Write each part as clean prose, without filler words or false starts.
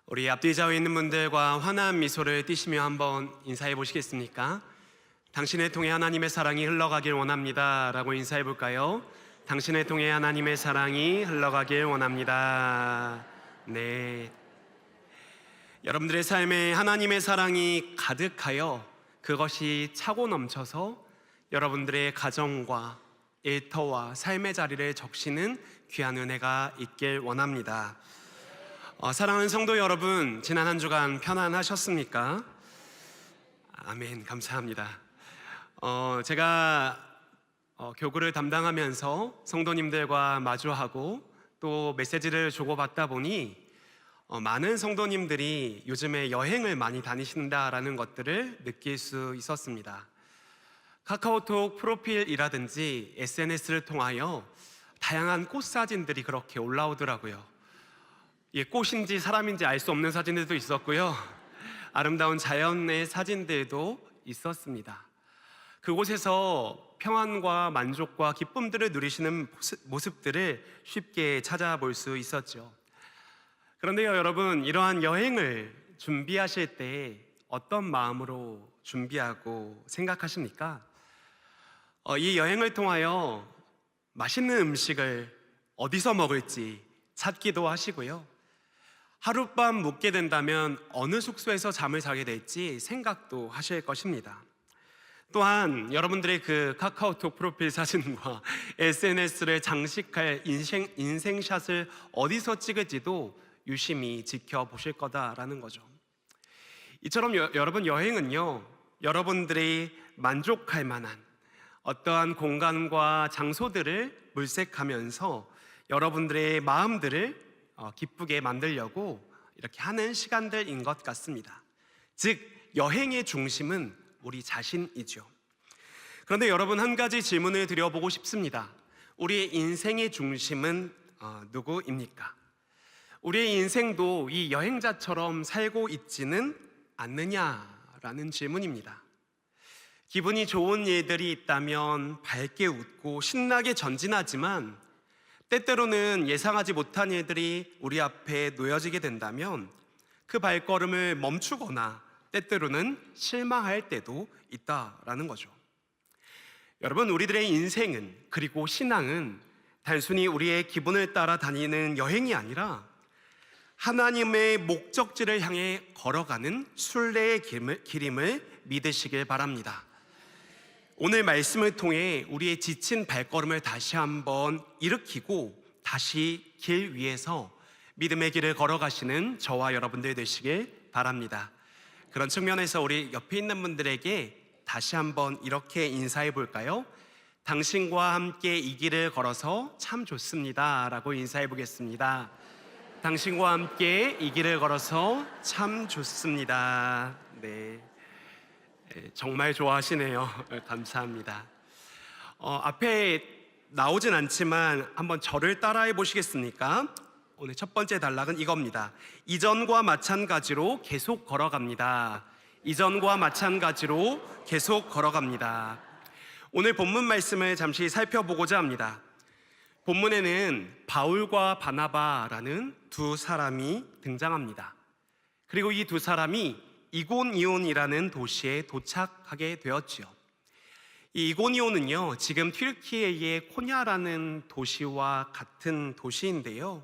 우리 앞뒤 좌우에 있는 분들과 환한 미소를 띠시며 한번 인사해 보시겠습니까? 당신을 통해 하나님의 사랑이 흘러가길 원합니다 라고 인사해 볼까요? 당신을 통해 하나님의 사랑이 흘러가길 원합니다. 네, 여러분들의 삶에 하나님의 사랑이 가득하여 그것이 차고 넘쳐서 여러분들의 가정과 일터와 삶의 자리를 적시는 귀한 은혜가 있길 원합니다. 사랑하는 성도 여러분, 지난 한 주간 편안하셨습니까? 아멘, 감사합니다. 제가 교구를 담당하면서 성도님들과 마주하고 또 메시지를 주고받다 보니 많은 성도님들이 요즘에 여행을 많이 다니신다라는 것들을 느낄 수 있었습니다. 카카오톡 프로필이라든지 SNS를 통하여 다양한 꽃 사진들이 그렇게 올라오더라고요. 꽃인지 사람인지 알 수 없는 사진들도 있었고요, 아름다운 자연의 사진들도 있었습니다. 그곳에서 평안과 만족과 기쁨들을 누리시는 모습들을 쉽게 찾아볼 수 있었죠. 그런데요 여러분, 이러한 여행을 준비하실 때 어떤 마음으로 준비하고 생각하십니까? 이 여행을 통하여 맛있는 음식을 어디서 먹을지 찾기도 하시고요, 하룻밤 묵게 된다면 어느 숙소에서 잠을 자게 될지 생각도 하실 것입니다. 또한 여러분들의 그 카카오톡 프로필 사진과 SNS를 장식할 인생샷을 어디서 찍을지도 유심히 지켜보실 거다라는 거죠. 이처럼 여러분, 여행은요 여러분들이 만족할 만한 어떠한 공간과 장소들을 물색하면서 여러분들의 마음들을 기쁘게 만들려고 이렇게 하는 시간들인 것 같습니다. 즉, 여행의 중심은 우리 자신이죠. 그런데 여러분, 한 가지 질문을 드려보고 싶습니다. 우리의 인생의 중심은 누구입니까? 우리의 인생도 이 여행자처럼 살고 있지는 않느냐라는 질문입니다. 기분이 좋은 일들이 있다면 밝게 웃고 신나게 전진하지만 때때로는 예상하지 못한 일들이 우리 앞에 놓여지게 된다면 그 발걸음을 멈추거나 때때로는 실망할 때도 있다라는 거죠. 여러분, 우리들의 인생은, 그리고 신앙은 단순히 우리의 기분을 따라 다니는 여행이 아니라 하나님의 목적지를 향해 걸어가는 순례의 길임을 믿으시길 바랍니다. 오늘 말씀을 통해 우리의 지친 발걸음을 다시 한번 일으키고 다시 길 위에서 믿음의 길을 걸어가시는 저와 여러분들 되시길 바랍니다. 그런 측면에서 우리 옆에 있는 분들에게 다시 한번 이렇게 인사해 볼까요? 당신과 함께 이 길을 걸어서 참 좋습니다 라고 인사해 보겠습니다. 당신과 함께 이 길을 걸어서 참 좋습니다. 네, 정말 좋아하시네요. 감사합니다. 앞에 나오진 않지만 한번 저를 따라해 보시겠습니까? 오늘 첫 번째 단락은 이겁니다. 이전과 마찬가지로 계속 걸어갑니다. 이전과 마찬가지로 계속 걸어갑니다. 오늘 본문 말씀을 잠시 살펴보고자 합니다. 본문에는 바울과 바나바라는 두 사람이 등장합니다. 그리고 이 두 사람이 이고니온이라는 도시에 도착하게 되었지요. 이 이고니온은요 지금 튀르키예의 코냐라는 도시와 같은 도시인데요,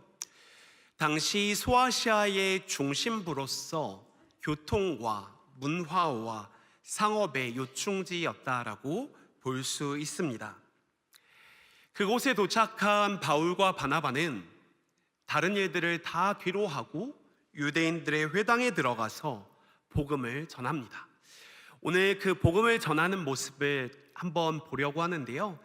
당시 소아시아의 중심부로서 교통과 문화와 상업의 요충지였다라고 볼 수 있습니다. 그곳에 도착한 바울과 바나바는 다른 일들을 다 뒤로하고 유대인들의 회당에 들어가서 복음을 전합니다. 오늘 그 복음을 전하는 모습을 한번 보려고 하는데요,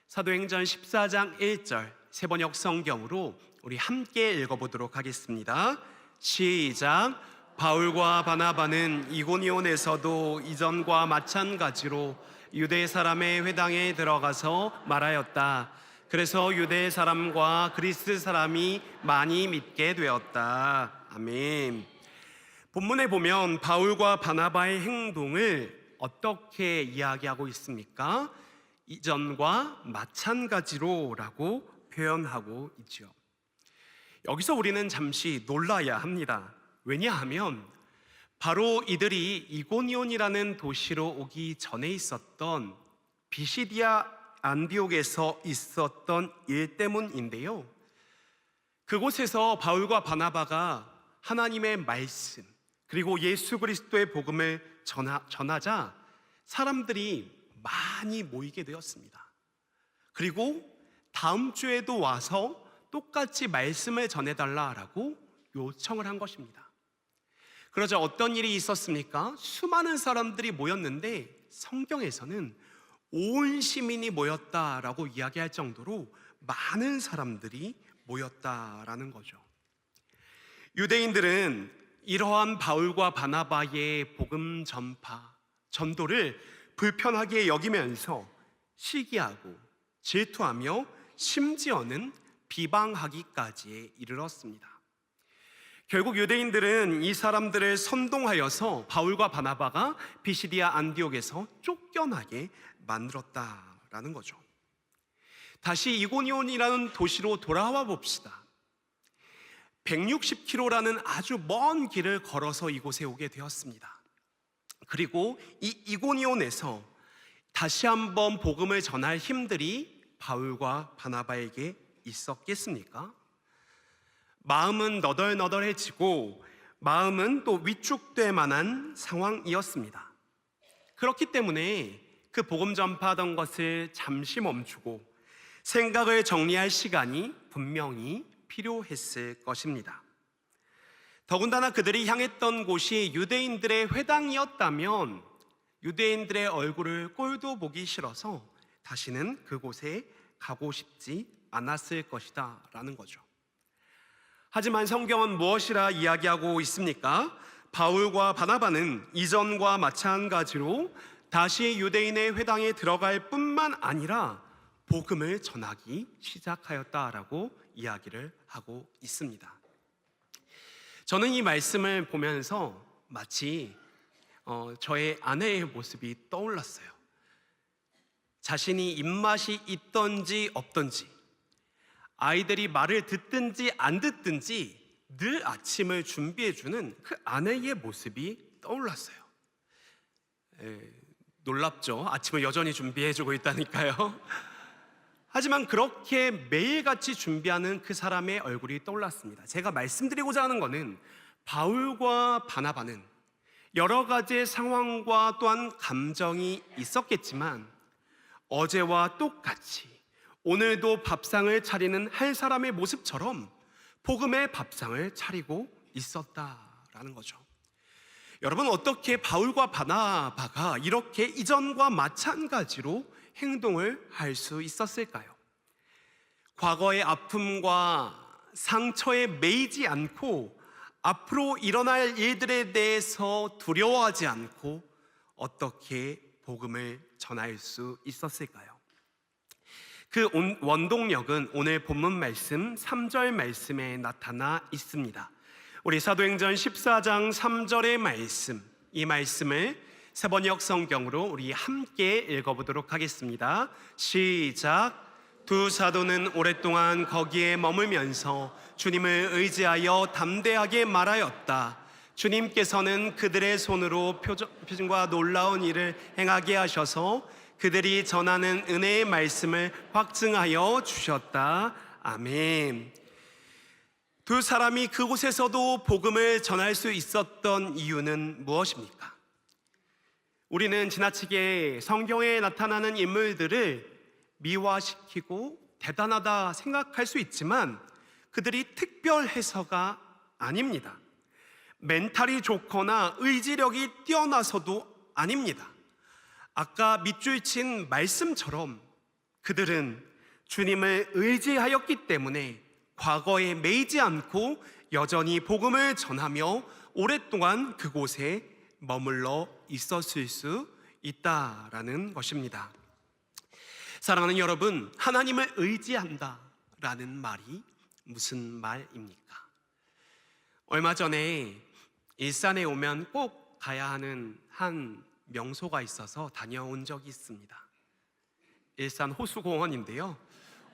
사도행전 14장 1절 세번역 성경으로 우리 함께 읽어보도록 하겠습니다. 시작. 바울과 바나바는 이고니온에서도 이전과 마찬가지로 유대 사람의 회당에 들어가서 말하였다. 그래서 유대 사람과 그리스 사람이 많이 믿게 되었다. 아멘. 본문에 보면 바울과 바나바의 행동을 어떻게 이야기하고 있습니까? 이전과 마찬가지로 라고 표현하고 있죠. 여기서 우리는 잠시 놀라야 합니다. 왜냐하면 바로 이들이 이고니온이라는 도시로 오기 전에 있었던 비시디아 안디옥에서 있었던 일 때문인데요. 그곳에서 바울과 바나바가 하나님의 말씀 그리고 예수 그리스도의 복음을 전하자 사람들이 많이 모이게 되었습니다. 그리고 다음 주에도 와서 똑같이 말씀을 전해달라고 요청을 한 것입니다. 그러자 어떤 일이 있었습니까? 수많은 사람들이 모였는데 성경에서는 온 시민이 모였다라고 이야기할 정도로 많은 사람들이 모였다라는 거죠. 유대인들은 이러한 바울과 바나바의 복음 전도를 불편하게 여기면서 시기하고 질투하며 심지어는 비방하기까지에 이르렀습니다. 결국 유대인들은 이 사람들을 선동하여서 바울과 바나바가 비시디아 안디옥에서 쫓겨나게 만들었다라는 거죠. 다시 이고니온이라는 도시로 돌아와 봅시다. 160km라는 아주 먼 길을 걸어서 이곳에 오게 되었습니다. 그리고 이 이고니온에서 다시 한번 복음을 전할 힘들이 바울과 바나바에게 있었겠습니까? 마음은 너덜너덜해지고 마음은 또 위축될 만한 상황이었습니다. 그렇기 때문에 그 복음 전파하던 것을 잠시 멈추고 생각을 정리할 시간이 분명히 필요했을 것입니다. 더군다나 그들이 향했던 곳이 유대인들의 회당이었다면 유대인들의 얼굴을 꼴도 보기 싫어서 다시는 그곳에 가고 싶지 않았을 것이다 라는 거죠. 하지만 성경은 무엇이라 이야기하고 있습니까? 바울과 바나바는 이전과 마찬가지로 다시 유대인의 회당에 들어갈 뿐만 아니라 복음을 전하기 시작하였다라고 이야기를 하고 있습니다. 저는 이 말씀을 보면서 마치 저의 아내의 모습이 떠올랐어요. 자신이 입맛이 있던지 없던지, 아이들이 말을 듣든지 안 듣든지 늘 아침을 준비해주는 그 아내의 모습이 떠올랐어요. 놀랍죠? 아침을 여전히 준비해주고 있다니까요. 하지만 그렇게 매일같이 준비하는 그 사람의 얼굴이 떠올랐습니다. 제가 말씀드리고자 하는 것은 바울과 바나바는 여러 가지의 상황과 또한 감정이 있었겠지만 어제와 똑같이 오늘도 밥상을 차리는 한 사람의 모습처럼 복음의 밥상을 차리고 있었다라는 거죠. 여러분, 어떻게 바울과 바나바가 이렇게 이전과 마찬가지로 행동을 할 수 있었을까요? 과거의 아픔과 상처에 매이지 않고 앞으로 일어날 일들에 대해서 두려워하지 않고 어떻게 복음을 전할 수 있었을까요? 그 원동력은 오늘 본문 말씀 3절 말씀에 나타나 있습니다. 우리 사도행전 14장 3절의 말씀, 이 말씀을 세번역 성경으로 우리 함께 읽어보도록 하겠습니다. 시작. 두 사도는 오랫동안 거기에 머물면서 주님을 의지하여 담대하게 말하였다. 주님께서는 그들의 손으로 표징과 놀라운 일을 행하게 하셔서 그들이 전하는 은혜의 말씀을 확증하여 주셨다. 아멘. 두 사람이 그곳에서도 복음을 전할 수 있었던 이유는 무엇입니까? 우리는 지나치게 성경에 나타나는 인물들을 미화시키고 대단하다 생각할 수 있지만 그들이 특별해서가 아닙니다. 멘탈이 좋거나 의지력이 뛰어나서도 아닙니다. 아까 밑줄 친 말씀처럼 그들은 주님을 의지하였기 때문에 과거에 매이지 않고 여전히 복음을 전하며 오랫동안 그곳에 머물러 있었을 수 있다라는 것입니다. 사랑하는 여러분, 하나님을 의지한다라는 말이 무슨 말입니까? 얼마 전에 일산에 오면 꼭 가야 하는 한 명소가 있어서 다녀온 적이 있습니다. 일산 호수공원인데요.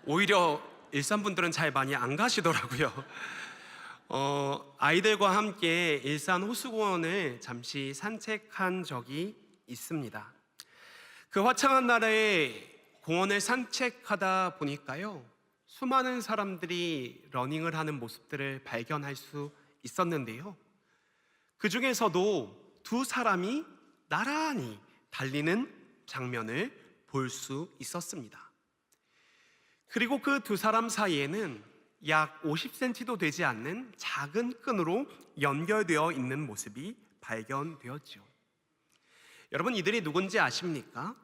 오히려 일산 분들은 잘 많이 안 가시더라고요. 아이들과 함께 일산 호수공원을 잠시 산책한 적이 있습니다. 그 화창한 날에 공원을 산책하다 보니까요, 수많은 사람들이 러닝을 하는 모습들을 발견할 수 있었는데요, 그 중에서도 두 사람이 나란히 달리는 장면을 볼 수 있었습니다. 그리고 그 두 사람 사이에는 약 50cm도 되지 않는 작은 끈으로 연결되어 있는 모습이 발견되었죠. 여러분, 이들이 누군지 아십니까?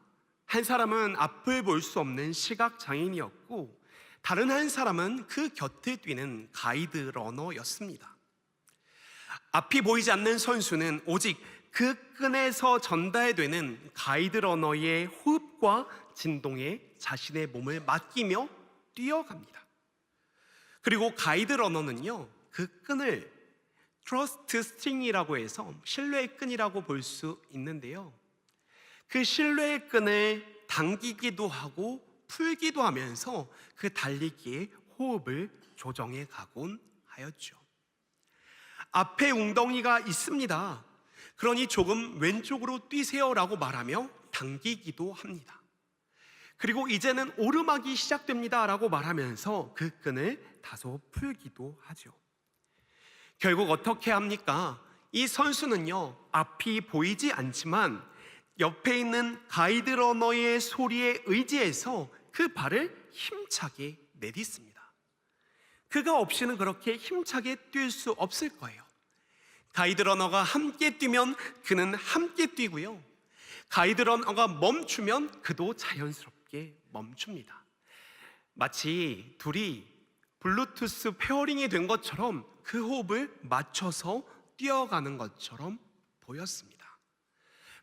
한 사람은 앞을 볼 수 없는 시각장애인이었고, 다른 한 사람은 그 곁을 뛰는 가이드 러너였습니다. 앞이 보이지 않는 선수는 오직 그 끈에서 전달되는 가이드 러너의 호흡과 진동에 자신의 몸을 맡기며 뛰어갑니다. 그리고 가이드 러너는요, 그 끈을 트러스트 스트링이라고 해서 신뢰의 끈이라고 볼 수 있는데요, 그 신뢰의 끈을 당기기도 하고 풀기도 하면서 그 달리기의 호흡을 조정해 가곤 하였죠. 앞에 웅덩이가 있습니다. 그러니 조금 왼쪽으로 뛰세요라고 말하며 당기기도 합니다. 그리고 이제는 오르막이 시작됩니다 라고 말하면서 그 끈을 다소 풀기도 하죠. 결국 어떻게 합니까? 이 선수는요, 앞이 보이지 않지만 옆에 있는 가이드 러너의 소리에 의지해서 그 발을 힘차게 내딛습니다. 그가 없이는 그렇게 힘차게 뛸 수 없을 거예요. 가이드 러너가 함께 뛰면 그는 함께 뛰고요, 가이드 러너가 멈추면 그도 자연스럽게 멈춥니다. 마치 둘이 블루투스 페어링이 된 것처럼 그 호흡을 맞춰서 뛰어가는 것처럼 보였습니다.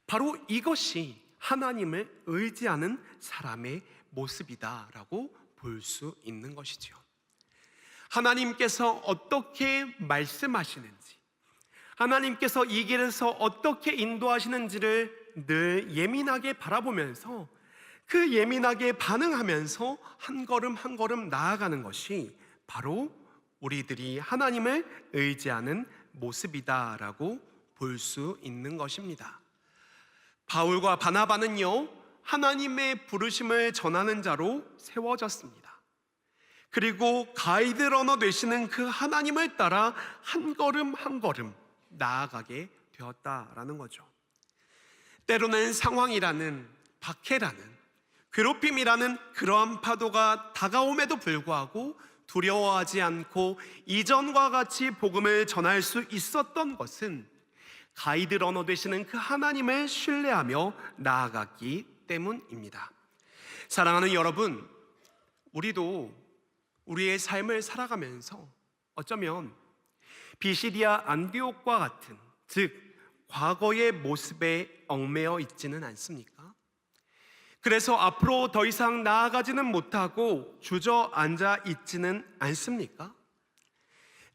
바로 이것이 하나님을 의지하는 사람의 모습이다라고 볼 수 있는 것이죠. 하나님께서 어떻게 말씀하시는지, 하나님께서 이 길에서 어떻게 인도하시는지를 늘 예민하게 바라보면서 그 예민하게 반응하면서 한 걸음 한 걸음 나아가는 것이 바로 우리들이 하나님을 의지하는 모습이다라고 볼 수 있는 것입니다. 바울과 바나바는요, 하나님의 부르심을 전하는 자로 세워졌습니다. 그리고 가이드 러너 되시는 그 하나님을 따라 한 걸음 한 걸음 나아가게 되었다라는 거죠. 때로는 상황이라는, 박해라는, 괴롭힘이라는 그러한 파도가 다가옴에도 불구하고 두려워하지 않고 이전과 같이 복음을 전할 수 있었던 것은 가이드 러너 되시는 그 하나님을 신뢰하며 나아갔기 때문입니다. 사랑하는 여러분, 우리도 우리의 삶을 살아가면서 어쩌면 비시디아 안디옥과 같은, 즉 과거의 모습에 얽매여 있지는 않습니까? 그래서 앞으로 더 이상 나아가지는 못하고 주저앉아 있지는 않습니까?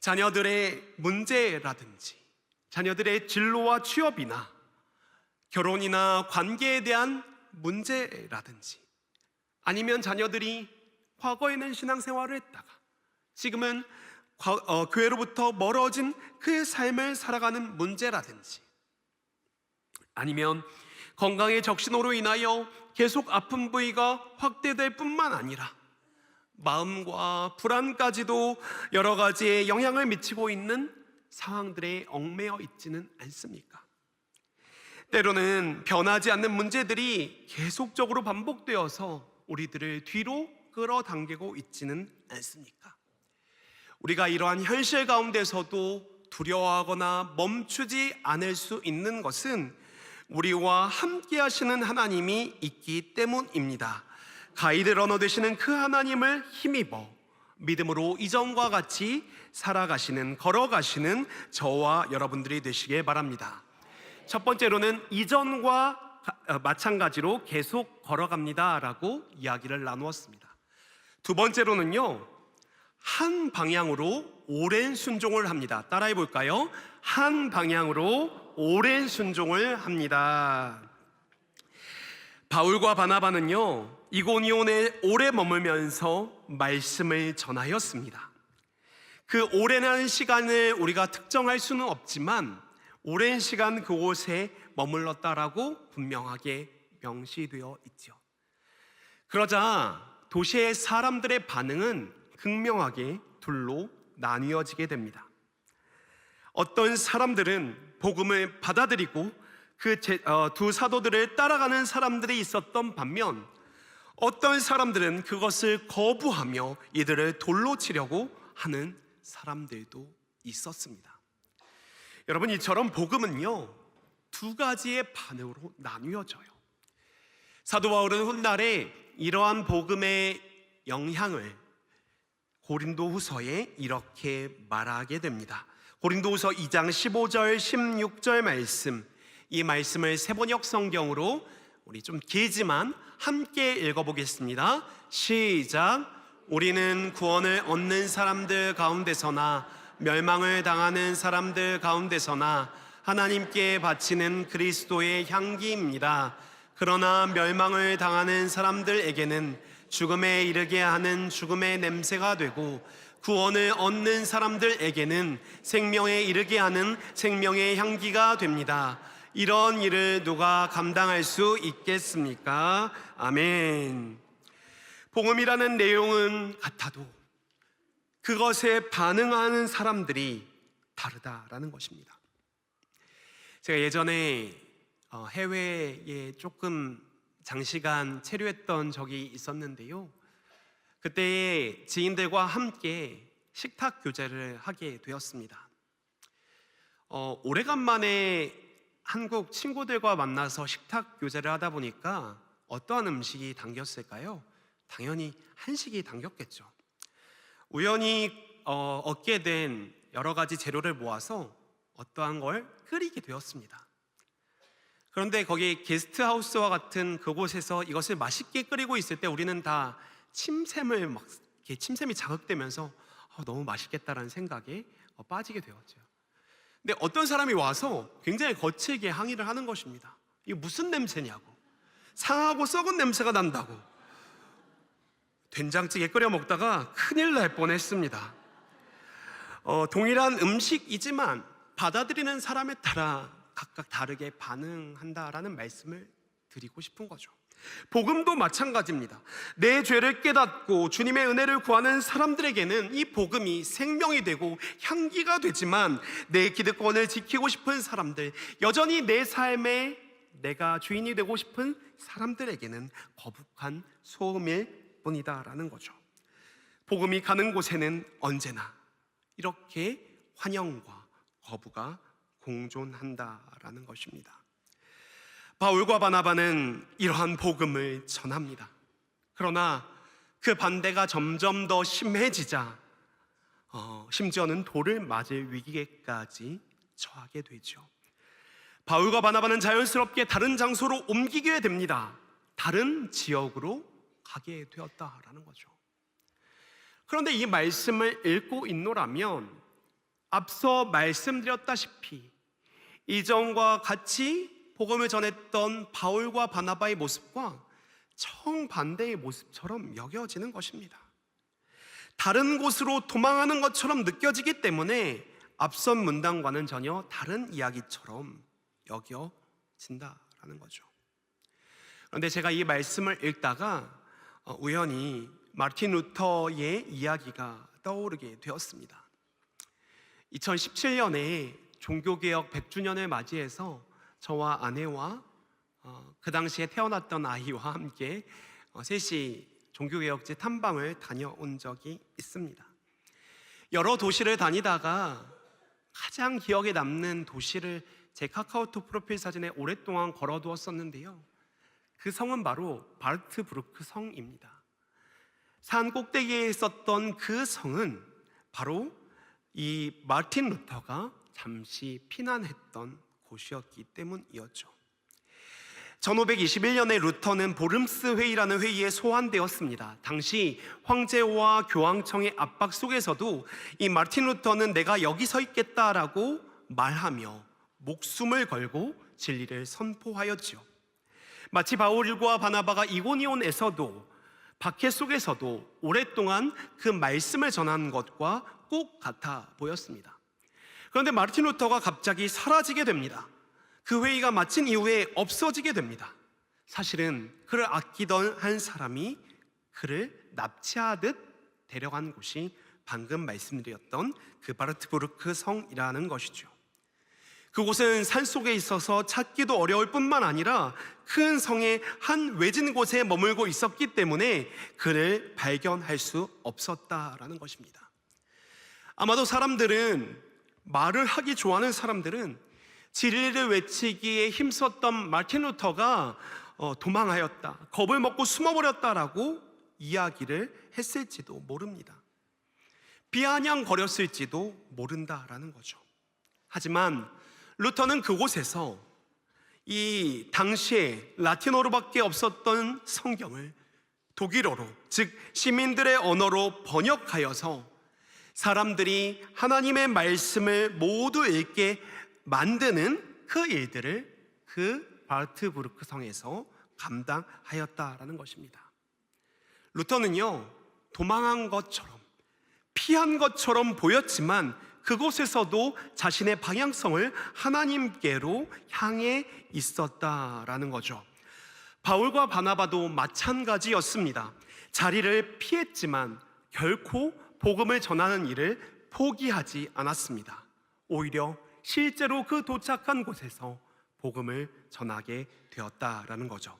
자녀들의 문제라든지, 자녀들의 진로와 취업이나 결혼이나 관계에 대한 문제라든지, 아니면 자녀들이 과거에는 신앙생활을 했다가 지금은 교회로부터 멀어진 그 삶을 살아가는 문제라든지, 아니면 건강의 적신호로 인하여 계속 아픈 부위가 확대될 뿐만 아니라 마음과 불안까지도 여러 가지의 영향을 미치고 있는 상황들에 얽매여 있지는 않습니까? 때로는 변하지 않는 문제들이 계속적으로 반복되어서 우리들을 뒤로 끌어당기고 있지는 않습니까? 우리가 이러한 현실 가운데서도 두려워하거나 멈추지 않을 수 있는 것은 우리와 함께 하시는 하나님이 있기 때문입니다. 가이드 러너 되시는 그 하나님을 힘입어 믿음으로 이전과 같이 살아가시는, 걸어가시는 저와 여러분들이 되시길 바랍니다. 첫 번째로는 이전과 마찬가지로 계속 걸어갑니다 라고 이야기를 나누었습니다. 두 번째로는요, 한 방향으로 오랜 순종을 합니다. 따라해 볼까요? 한 방향으로 오랜 순종을 합니다. 바울과 바나바는요, 이고니온에 오래 머물면서 말씀을 전하였습니다. 그 오랜 시간을 우리가 특정할 수는 없지만 오랜 시간 그곳에 머물렀다라고 분명하게 명시되어 있죠. 그러자 도시의 사람들의 반응은 극명하게 둘로 나뉘어지게 됩니다. 어떤 사람들은 복음을 받아들이고 그 두 사도들을 따라가는 사람들이 있었던 반면, 어떤 사람들은 그것을 거부하며 이들을 돌로 치려고 하는 사람들도 있었습니다. 여러분, 이처럼 복음은요, 두 가지의 반응으로 나뉘어져요. 사도 바울은 훗날에 이러한 복음의 영향을 고린도후서에 이렇게 말하게 됩니다. 고린도후서 2장 15절 16절 말씀, 이 말씀을 세번역 성경으로 우리 좀 길지만 함께 읽어보겠습니다. 시작. 우리는 구원을 얻는 사람들 가운데서나 멸망을 당하는 사람들 가운데서나 하나님께 바치는 그리스도의 향기입니다. 그러나 멸망을 당하는 사람들에게는 죽음에 이르게 하는 죽음의 냄새가 되고, 구원을 얻는 사람들에게는 생명에 이르게 하는 생명의 향기가 됩니다. 이런 일을 누가 감당할 수 있겠습니까? 아멘. 복음이라는 내용은 같아도 그것에 반응하는 사람들이 다르다라는 것입니다. 제가 예전에 해외에 조금 장시간 체류했던 적이 있었는데요, 그때 지인들과 함께 식탁 교제를 하게 되었습니다. 오래간만에 한국 친구들과 만나서 식탁 교제를 하다 보니까 어떠한 음식이 당겼을까요? 당연히 한식이 당겼겠죠. 우연히 얻게 된 여러 가지 재료를 모아서 어떠한 걸 끓이게 되었습니다. 그런데 거기 게스트하우스와 같은 그곳에서 이것을 맛있게 끓이고 있을 때 우리는 다 침샘이 자극되면서 너무 맛있겠다라는 생각에 빠지게 되었죠. 근데 어떤 사람이 와서 굉장히 거칠게 항의를 하는 것입니다. 이게 무슨 냄새냐고, 상하고 썩은 냄새가 난다고. 된장찌개 끓여 먹다가 큰일 날 뻔했습니다. 동일한 음식이지만 받아들이는 사람에 따라 각각 다르게 반응한다라는 말씀을 드리고 싶은 거죠. 복음도 마찬가지입니다. 내 죄를 깨닫고 주님의 은혜를 구하는 사람들에게는 이 복음이 생명이 되고 향기가 되지만, 내 기득권을 지키고 싶은 사람들, 여전히 내 삶에 내가 주인이 되고 싶은 사람들에게는 거북한 소음일 뿐이다라는 거죠. 복음이 가는 곳에는 언제나 이렇게 환영과 거부가 공존한다라는 것입니다. 바울과 바나바는 이러한 복음을 전합니다. 그러나 그 반대가 점점 더 심해지자 심지어는 돌을 맞을 위기에까지 처하게 되죠. 바울과 바나바는 자연스럽게 다른 장소로 옮기게 됩니다. 다른 지역으로 가게 되었다라는 거죠. 그런데 이 말씀을 읽고 있노라면 앞서 말씀드렸다시피 이전과 같이 복음을 전했던 바울과 바나바의 모습과 정반대의 모습처럼 여겨지는 것입니다. 다른 곳으로 도망하는 것처럼 느껴지기 때문에 앞선 문단과는 전혀 다른 이야기처럼 여겨진다라는 거죠. 그런데 제가 이 말씀을 읽다가 우연히 마르틴 루터의 이야기가 떠오르게 되었습니다. 2017년에 종교개혁 100주년을 맞이해서 저와 아내와 그 당시에 태어났던 아이와 함께 셋이 종교개혁지 탐방을 다녀온 적이 있습니다. 여러 도시를 다니다가 가장 기억에 남는 도시를 제 카카오톡 프로필 사진에 오랫동안 걸어두었었는데요, 그 성은 바로 바르트브루크 성입니다. 산 꼭대기에 있었던 그 성은 바로 이 마르틴 루터가 잠시 피난했던 곳이었기 때문이었죠. 1521년에 루터는 보름스 회의라는 회의에 소환되었습니다. 당시 황제와 교황청의 압박 속에서도 이 마르틴 루터는 내가 여기 서 있겠다라고 말하며 목숨을 걸고 진리를 선포하였죠. 마치 바울과 바나바가 이고니온에서도 박해 속에서도 오랫동안 그 말씀을 전한 것과 꼭 같아 보였습니다. 그런데 마르틴 루터가 갑자기 사라지게 됩니다. 그 회의가 마친 이후에 없어지게 됩니다. 사실은 그를 아끼던 한 사람이 그를 납치하듯 데려간 곳이 방금 말씀드렸던 그 바르트부르크 성이라는 것이죠. 그곳은 산속에 있어서 찾기도 어려울 뿐만 아니라 큰 성의 한 외진 곳에 머물고 있었기 때문에 그를 발견할 수 없었다라는 것입니다. 아마도 말을 하기 좋아하는 사람들은 진리를 외치기에 힘썼던 마르틴 루터가 도망하였다, 겁을 먹고 숨어버렸다라고 이야기를 했을지도 모릅니다. 비아냥거렸을지도 모른다라는 거죠. 하지만 루터는 그곳에서 이 당시에 라틴어로밖에 없었던 성경을 독일어로, 즉 시민들의 언어로 번역하여서 사람들이 하나님의 말씀을 모두 읽게 만드는 그 일들을 그 바르트부르크 성에서 감당하였다라는 것입니다. 루터는요, 도망한 것처럼, 피한 것처럼 보였지만 그곳에서도 자신의 방향성을 하나님께로 향해 있었다라는 거죠. 바울과 바나바도 마찬가지였습니다. 자리를 피했지만 결코 복음을 전하는 일을 포기하지 않았습니다. 오히려 실제로 그 도착한 곳에서 복음을 전하게 되었다라는 거죠.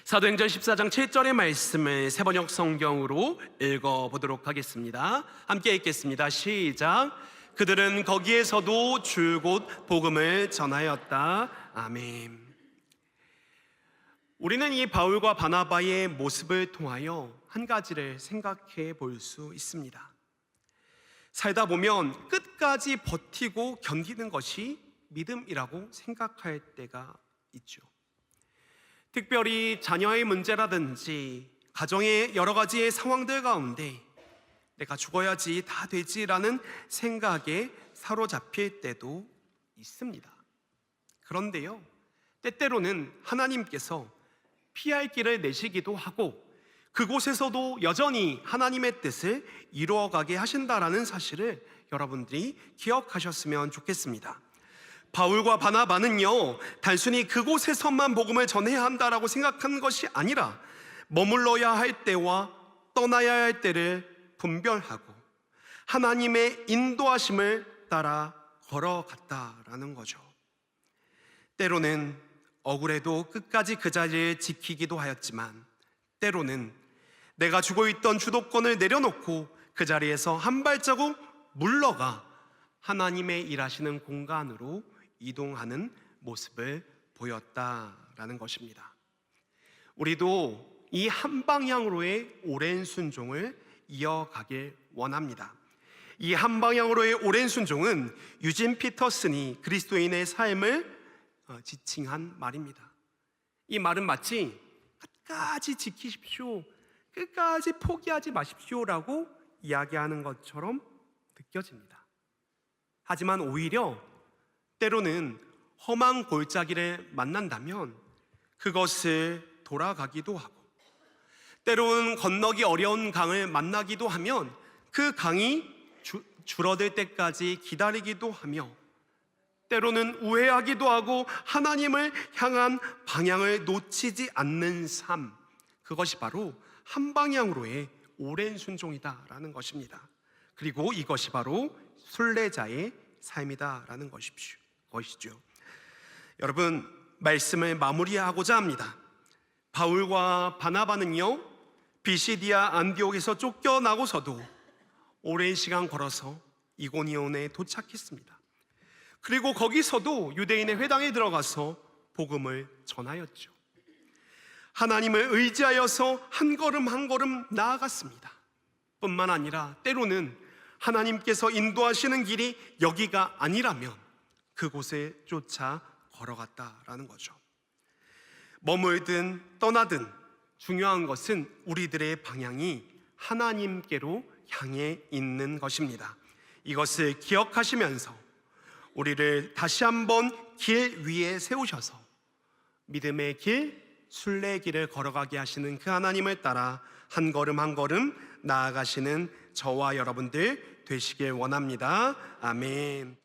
사도행전 14장 7절의 말씀을 새번역 성경으로 읽어보도록 하겠습니다. 함께 읽겠습니다. 시작. 그들은 거기에서도 줄곧 복음을 전하였다. 아멘. 우리는 이 바울과 바나바의 모습을 통하여 한 가지를 생각해 볼 수 있습니다. 살다 보면 끝까지 버티고 견디는 것이 믿음이라고 생각할 때가 있죠. 특별히 자녀의 문제라든지 가정의 여러 가지의 상황들 가운데 내가 죽어야지 다 되지라는 생각에 사로잡힐 때도 있습니다. 그런데요, 때때로는 하나님께서 피할 길을 내시기도 하고 그곳에서도 여전히 하나님의 뜻을 이루어가게 하신다라는 사실을 여러분들이 기억하셨으면 좋겠습니다. 바울과 바나바는요, 단순히 그곳에서만 복음을 전해야 한다라고 생각한 것이 아니라 머물러야 할 때와 떠나야 할 때를 분별하고 하나님의 인도하심을 따라 걸어갔다라는 거죠. 때로는 억울해도 끝까지 그 자리를 지키기도 하였지만 때로는 내가 주고 있던 주도권을 내려놓고 그 자리에서 한 발자국 물러가 하나님의 일하시는 공간으로 이동하는 모습을 보였다라는 것입니다. 우리도 이 한 방향으로의 오랜 순종을 이어가길 원합니다. 이 한 방향으로의 오랜 순종은 유진 피터슨이 그리스도인의 삶을 지칭한 말입니다. 이 말은 마치 끝까지 지키십시오, 끝까지 포기하지 마십시오라고 이야기하는 것처럼 느껴집니다. 하지만 오히려 때로는 험한 골짜기를 만난다면 그것을 돌아가기도 하고, 때로는 건너기 어려운 강을 만나기도 하면 그 강이 줄어들 때까지 기다리기도 하며, 때로는 우회하기도 하고 하나님을 향한 방향을 놓치지 않는 삶, 그것이 바로 한 방향으로의 오랜 순종이다라는 것입니다. 그리고 이것이 바로 순례자의 삶이다라는 것이죠. 여러분, 말씀을 마무리하고자 합니다. 바울과 바나바는요, 비시디아 안디옥에서 쫓겨나고서도 오랜 시간 걸어서 이고니온에 도착했습니다. 그리고 거기서도 유대인의 회당에 들어가서 복음을 전하였죠. 하나님을 의지하여서 한 걸음 한 걸음 나아갔습니다. 뿐만 아니라 때로는 하나님께서 인도하시는 길이 여기가 아니라면 그곳에 쫓아 걸어갔다라는 거죠. 머물든 떠나든 중요한 것은 우리들의 방향이 하나님께로 향해 있는 것입니다. 이것을 기억하시면서 우리를 다시 한번 길 위에 세우셔서 믿음의 길, 순례의 길을 걸어가게 하시는 그 하나님을 따라 한 걸음 한 걸음 나아가시는 저와 여러분들 되시길 원합니다. 아멘.